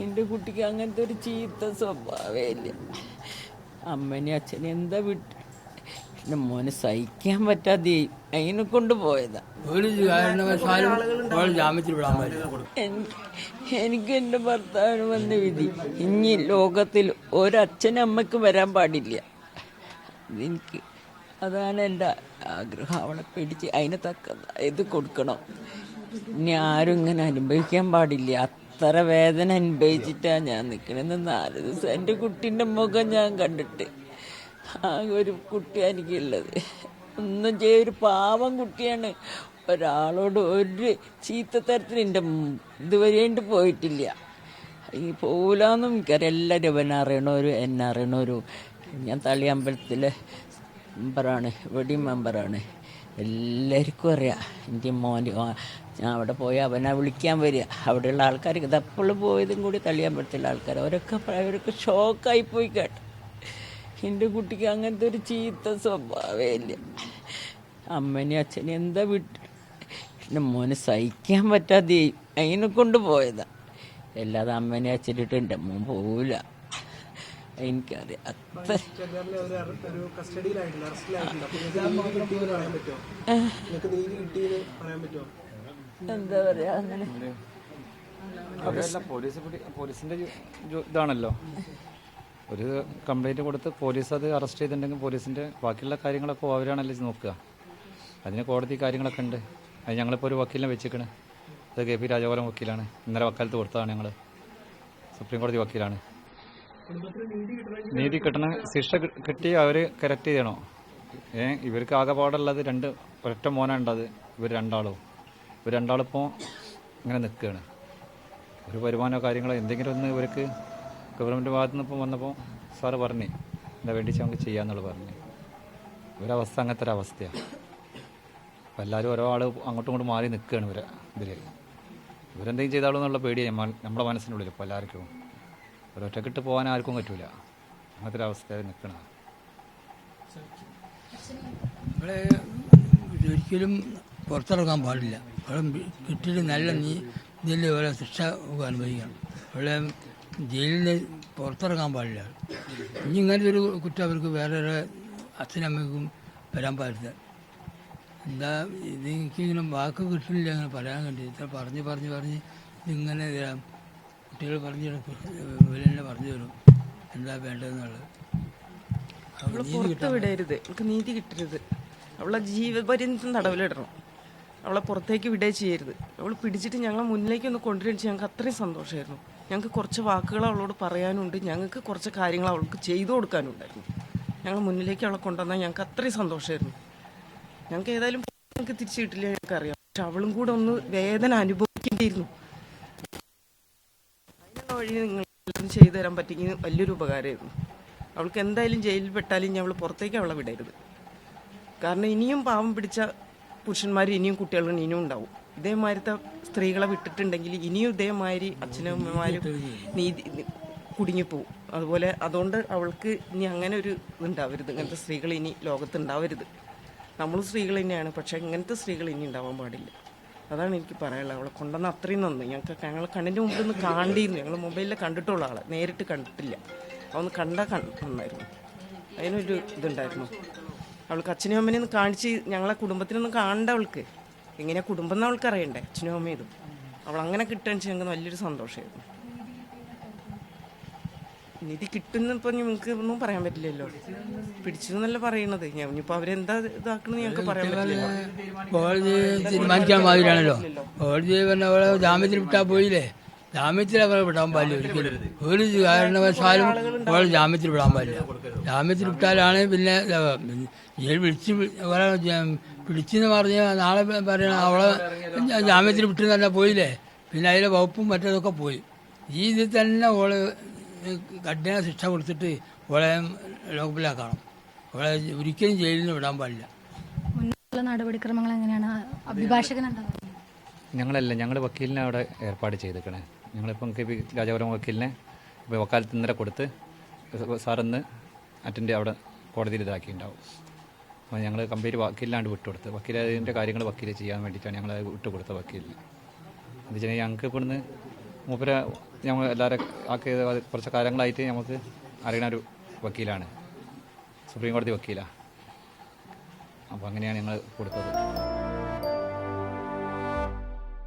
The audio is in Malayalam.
എൻ്റെ കുട്ടിക്ക് അങ്ങനത്തെ ഒരു ചീത്ത സ്വഭാവമേ ഇല്ല. അമ്മനെ അച്ഛനെ എന്താ വിട്ട് എൻ്റെ മോനെ സഹിക്കാൻ പറ്റാതെ അതിനെ കൊണ്ട് പോയതാ. എനിക്ക് എൻ്റെ ഭർത്താവിന് വന്ന വിധി ഇനി ലോകത്തിൽ ഒരച്ഛനമ്മക്ക് വരാൻ പാടില്ല. എനിക്ക് അതാണ് എൻ്റെ ആഗ്രഹം. അവളെ പിടിച്ച് അതിന് തക്ക ഇത് കൊടുക്കണം. ഇനി ആരും ഇങ്ങനെ അനുഭവിക്കാൻ പാടില്ല. അത്ര വേദന അനുഭവിച്ചിട്ടാണ് ഞാൻ നിൽക്കണമെന്ന് 4 ദിവസം എൻ്റെ കുട്ടീൻ്റെ മുഖം ഞാൻ കണ്ടിട്ട്. ആ ഒരു കുട്ടിയാണ് എനിക്കുള്ളത്. ഒന്നും ഒരു പാവം കുട്ടിയാണ്. ഒരാളോട് ഒരു ചീത്ത തരത്തിൽ എൻ്റെ ഇതുവരെയായിട്ട് പോയിട്ടില്ല. ഈ പോലാന്നും എനിക്കറിയാം. എല്ലാവരും അവനെ അറിയണവരും എന്നെ അറിയണവരും. ഞാൻ തളിയമ്പലത്തിലെ മെമ്പറാണ്, വെടി മെമ്പറാണ്. എല്ലാവർക്കും അറിയാം എൻ്റെ മോൻ്റെ. ഞാൻ അവിടെ പോയി അവനെ വിളിക്കാൻ വരിക. അവിടെയുള്ള ആൾക്കാർക്ക് ഇതെപ്പോഴും പോയതും കൂടി തളിയമ്പലത്തിലെ ആൾക്കാർ അവരൊക്കെ ഷോക്കായി പോയി കേട്ടോ. എൻ്റെ കുട്ടിക്ക് അങ്ങനത്തെ ഒരു ചീത്ത സ്വഭാവമേ ഇല്ല. അമ്മനെ അച്ഛനെ എന്താ വിട്ട് എൻ്റെ മോനെ സഹിക്കാൻ പറ്റാതെ അതിനെ കൊണ്ട് പോയതാ. അല്ലാതെ അമ്മനെ അച്ഛനിട്ട് എൻ്റെ മോൻ പോവില്ല. എനിക്കറിയാം. എന്താ പറയാ, അങ്ങനെ പോലീസിന്റെ ഇതാണല്ലോ. ഒരു കംപ്ലൈന്റ് കൊടുത്ത് പോലീസ് അത് അറസ്റ്റ് ചെയ്തിട്ടുണ്ടെങ്കിൽ പോലീസിന്റെ ബാക്കിയുള്ള കാര്യങ്ങളൊക്കെ അവരാണല്ലോ നോക്കുക. അതിന് കോടതി കാര്യങ്ങളൊക്കെ ഉണ്ട്. അത് ഞങ്ങളിപ്പോൾ ഒരു വക്കീലിനെ വെച്ചിരിക്കണ്. അത് KP രാജഗോപാലൻ വക്കീലാണ്. ഇന്നലെ വക്കാലത്ത് കൊടുത്തതാണ്. ഞങ്ങൾ സുപ്രീം കോടതി വക്കീലാണ്. നീതി കിട്ടണ ശിക്ഷ കിട്ടി അവർ കറക്റ്റ് ചെയ്യണോ? ഇവർക്ക് ആകെപാടുള്ളത് ഒരൊറ്റ മോനുണ്ടത്. ഇവർ രണ്ടാളിപ്പോൾ ഇങ്ങനെ നിൽക്കുകയാണ്. ഒരു വരുമാനമോ കാര്യങ്ങളോ എന്തെങ്കിലും ഒന്ന് ഇവർക്ക് ഗവൺമെൻറ് ഭാഗത്തു നിന്ന് ഇപ്പം വന്നപ്പോൾ സാറ് പറഞ്ഞേ എന്താ വേണ്ടിച്ച് നമുക്ക് ചെയ്യാമെന്നുള്ളത് പറഞ്ഞു. ഇവരവസ്ഥ അങ്ങനത്തെ ഒരു അവസ്ഥയാണ്. അപ്പം എല്ലാവരും ഓരോ ആൾ അങ്ങോട്ടും ഇങ്ങോട്ടും മാറി നിൽക്കുകയാണ്. ഇവരെന്തെങ്കിലും ചെയ്താലോ എന്നുള്ള പേടിയാണ് നമ്മുടെ മനസ്സിനുള്ളിൽ. ഇപ്പോൾ എല്ലാവർക്കും ഒരൊറ്റക്കിട്ട് പോകാൻ ആർക്കും പറ്റൂല. അങ്ങനത്തെ ഒരു അവസ്ഥയിൽ നിൽക്കണം. ഇവിടെ ഒരിക്കലും പുറത്തിറക്കാൻ പാടില്ല. ഇവിടെ കിട്ടിയിട്ട് നല്ല ഇതിൽ ഇവിടെ ശിക്ഷ അനുഭവിക്കണം. ഇവിടെ ജയിലിൽ നിന്ന് പുറത്തിറങ്ങാൻ പാടില്ല. ഇനി ഇങ്ങനത്തെ ഒരു കുറ്റം അവർക്ക് വേറെ അച്ഛനമ്മയ്ക്കും വരാൻ പാടില്ല. എന്താ ഇത് എനിക്കിങ്ങനെ വാക്ക് കിട്ടുന്നില്ല. അങ്ങനെ പറയാൻ കണ്ടിട്ട് പറഞ്ഞ് ഇതിങ്ങനെ കുട്ടികൾ ഇവരെന്നെ പറഞ്ഞു തരും എന്താ വേണ്ടതെന്നുള്ളത്. അവള് പുറത്ത് വിടരുത്, അവൾക്ക് നീതി കിട്ടരുത്. അവളെ ജീവപര്യന്തം തടവിലിടണം. അവളെ പുറത്തേക്ക് വിടേ ചെയ്യരുത്. അവൾ പിടിച്ചിട്ട് ഞങ്ങളെ മുന്നിലേക്ക് ഒന്ന് കൊണ്ടുവരിക. ഞങ്ങൾക്ക് അത്രയും സന്തോഷമായിരുന്നു. ഞങ്ങൾക്ക് കുറച്ച് വാക്കുകൾ അവളോട് പറയാനുണ്ട്. ഞങ്ങൾക്ക് കുറച്ച് കാര്യങ്ങൾ അവൾക്ക് ചെയ്തു കൊടുക്കാനുണ്ടായിരുന്നു. ഞങ്ങൾ മുന്നിലേക്ക് അവളെ കൊണ്ടുവന്നാൽ ഞങ്ങൾക്ക് അത്രയും സന്തോഷമായിരുന്നു. ഞങ്ങൾക്ക് ഏതായാലും ഞങ്ങൾക്ക് തിരിച്ചു കിട്ടില്ല, ഞങ്ങൾക്കറിയാം. പക്ഷെ അവളും കൂടെ ഒന്ന് വേദന അനുഭവിക്കേണ്ടിയിരുന്നു. അതിനുള്ള വഴി നിങ്ങൾ ചെയ്തു തരാൻ പറ്റിയെങ്കിൽ വലിയൊരു ഉപകാരമായിരുന്നു. അവൾക്ക് എന്തായാലും ജയിലിൽ പെട്ടാലും ഞങ്ങൾ പുറത്തേക്ക് അവളെ വിടരുത്. കാരണം ഇനിയും പാവം പിടിച്ച പുരുഷന്മാർ ഇനിയും കുട്ടികളും ഇനിയും ഉണ്ടാവും. ഇതേമാതിരത്തെ സ്ത്രീകളെ വിട്ടിട്ടുണ്ടെങ്കിൽ ഇനിയും ഇതേമാതിരി അച്ഛനും അമ്മമാരും നീതി കുടുങ്ങിപ്പോവും. അതുകൊണ്ട് അവൾക്ക് ഇനി അങ്ങനെ ഒരു ഇതുണ്ടാവരുത്. ഇങ്ങനത്തെ സ്ത്രീകൾ ഇനി ലോകത്തുണ്ടാവരുത്. നമ്മൾ സ്ത്രീകൾ തന്നെയാണ്, പക്ഷെ ഇങ്ങനത്തെ സ്ത്രീകൾ ഇനി ഉണ്ടാവാൻ പാടില്ല. അതാണ് എനിക്ക് പറയാനുള്ളത്. അവളെ കൊണ്ടുവന്ന അത്രയും നന്ദി. ഞങ്ങൾ കണ്ണിൻ്റെ മുമ്പിൽ നിന്ന് കാണ്ടിയിരുന്നു. ഞങ്ങൾ മൊബൈലിൽ കണ്ടിട്ടുള്ള ആളെ നേരിട്ട് കണ്ടിട്ടില്ല. അതൊന്ന് കണ്ടാൽ നന്നായിരുന്നു. അതിനൊരു ഇതുണ്ടായിരുന്നു. അവൾക്ക് അച്ഛനും അമ്മനെയൊന്ന് കാണിച്ച് ഞങ്ങളെ കുടുംബത്തിനൊന്നും കാണണ്ട. അവൾക്ക് എങ്ങനെയാ കുടുംബം എന്ന് അവൾക്ക് അറിയണ്ടേ, അച്ഛനും അമ്മയും. അവൾ അങ്ങനെ കിട്ടുകയെന്ന് വെച്ചാൽ ഞങ്ങൾക്ക് വലിയൊരു സന്തോഷമായിരുന്നു. നീതി കിട്ടുന്നിപ്പോൾ ഞങ്ങൾക്ക് ഒന്നും പറയാൻ പറ്റില്ലല്ലോ. പിടിച്ചു എന്നല്ല പറയണത്. ഇനിയിപ്പോൾ അവരെന്താ ഇതാക്കണമെന്ന് ഞങ്ങൾക്ക് പറയാൻ പറ്റില്ല. കോടതി തീരുമാനിക്കാൻ മാതിരിയാണല്ലോ. കോടതി പറഞ്ഞ അവളെ ജാമ്യത്തിൽ വിട്ടാൽ പോയില്ലേ. ജാമ്യത്തിൽ അവരെ വിടാൻ പാടില്ല. ഒരിക്കലും ഒരു കാരണവശാലും അവളെ ജാമ്യത്തിൽ വിടാൻ പാടില്ല. ജാമ്യത്തിൽ വിട്ടാലാണ് പിന്നെ പിടിച്ചെന്ന് പറഞ്ഞ് നാളെ പറയണ അവളെ ജാമ്യത്തിൽ വിട്ടു തന്നെ പോയില്ലേ. പിന്നെ അതിലെ വകുപ്പും മറ്റേതൊക്കെ പോയി. ഈ ഇതിൽ തന്നെ ഓള് കഠിന ശിക്ഷ കൊടുത്തിട്ട് ഓളെ ലോകപ്പിലാക്കണം. ഓളെ ഒരിക്കലും ജയിലിൽ നിന്ന് വിടാൻ പാടില്ല. നടപടിക്രമങ്ങൾ എങ്ങനെയാണ്? ഞങ്ങൾ വക്കീലിനെ അവിടെ ഏർപ്പാട് ചെയ്തേക്കണേ. ഞങ്ങളിപ്പം KP രാജഗോപാലൻ വക്കീലിനെ ഇപ്പോൾ വക്കാലത്ത് ഇന്നലെ കൊടുത്ത് സാറിന്ന് അറ്റൻഡ് അവിടെ കോടതിയിൽ ഇതാക്കിയിട്ടുണ്ടാവും. അപ്പോൾ ഞങ്ങൾ കമ്പനി വക്കീലിനാണ്ട് വിട്ടുകൊടുത്ത് വക്കീലിൻ്റെ കാര്യങ്ങൾ വക്കീൽ ചെയ്യാൻ വേണ്ടിയിട്ടാണ് ഞങ്ങൾ വിട്ടുകൊടുത്ത വക്കീലിന്. എന്ന് വെച്ചാൽ ഞങ്ങൾക്ക് ഇവിടുന്ന് മൂപ്പരെ ഞങ്ങൾ എല്ലാവരും ആക്കിയത് കുറച്ച് കാലങ്ങളായിട്ട് നമുക്ക് അറിയണ ഒരു വക്കീലാണ്, സുപ്രീം കോടതി വക്കീലാണ്. അപ്പോൾ അങ്ങനെയാണ് ഞങ്ങൾ കൊടുത്തത്.